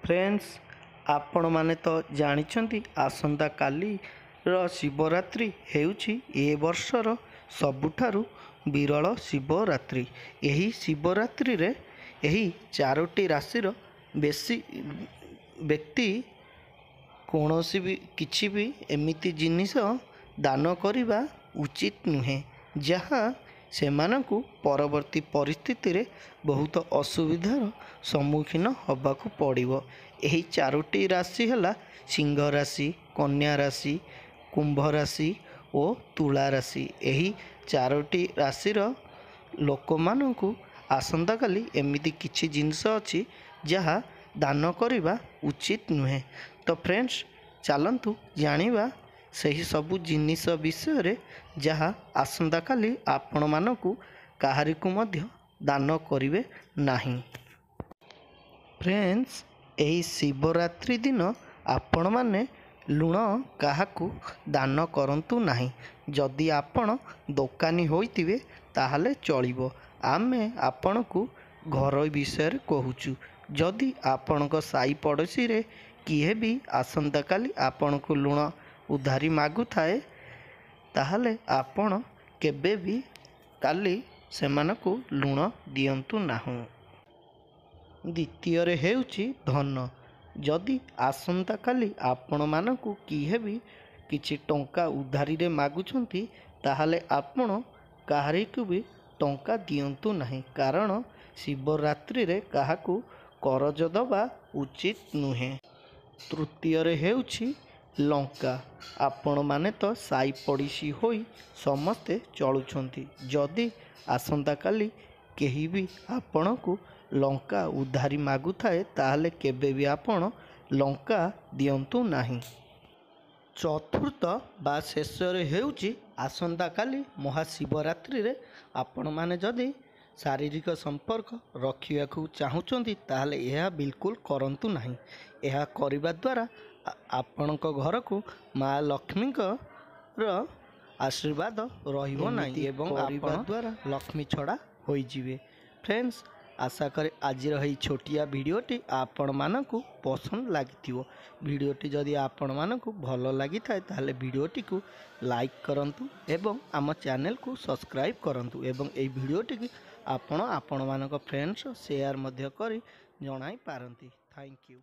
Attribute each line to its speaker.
Speaker 1: Friends आपण माने तो जानिछंती आसंता काली शिवरात्रि हेउछि ए वर्षर सबुठारु विरल शिवरात्रि। एही शिवरात्रि रे एही चारोटी राशिर बेसी व्यक्ति कौनसी भी किछि भी एमिति जिनिस दान करिबा उचित नुहे जहाँ सेमानंकु परवर्ती परिस्थिति रे बहुत असुविधार सम्मुखीन होबाकू पड़िबो। एही चारोटी राशि हला सिंह राशि, कन्या राशि, कुंभ राशि और तुला राशि। एही चारोटी राशिर लोक मानंकु आसंता काली एमिति किछि जिनिस अछि जहाँ दान करिबा उचित नुहे। तो फ्रेंड्स चलंतु जानिबा सही सबु जिनिस विषय रे जहाँ आसंता काली आपण मानकु काहारिकु मध्य दान करिवे नाही। फ्रेंड्स एही शिवरात्रि दिन आपण माने लुण काहाकु दान करंतु नाही। जदि आपण दोकानी होइतिवे ताहाले चलिबो। आमे आपणकु घर विषय रे कहूचु। जदि आपणक साई पड़ोसी रे किए भी आसंता काली आपणकु लुण उधारी मागु थाए ताहाले आपण केबे भी काली सेमानकु लुण दियंतु नाहु। द्वितीय रे हेउची धन। जदि आसंता काली आपण मानकु किए भी किछि टंका उधारी रे मागुछंती ताहाले आपण काहारिकु भी टंका दियंतु नाही, कारण शिवरात्रि रे काहाकु करज दबा उचित नुहे। तृतीय रे हेउची लंका। आपण माने तो साई पड़ोसी होई समस्ते चलुछंती। जदि आसंता काली केही भी आपणकु लंका उधारी मागु थाए ताहाले केबे भी आपण लंका दियंतु नाही। चतुर्थ बा शेष रे हेउची आसंता काली महाशिवरात्रि रे आपण माने जदि शारीरिक संपर्क रखियाकु चाहुचंती ताहाले यह बिल्कुल करंतु नाही। यह करिबा द्वारा आपणक घर को माँ लक्ष्मी आशीर्वाद रहिबो नाही एवं करिबा द्वारा लक्ष्मी छड़ा होई जिवे। फ्रेंड्स आशा करे आज रही छोटिया वीडियोटी आपण मानकु पसंद लागिथिवो। वीडियोटी जदि आपण मानकु भलो लागि थाए ताहाले वीडियोटी को लाइक करंतु एवं आम चैनल को सब्सक्राइब करंतु एवं ए वीडियोटी की आपण मानक फ्रेंड्स शेयर मध्य करी जणाई पारंती। Thank you.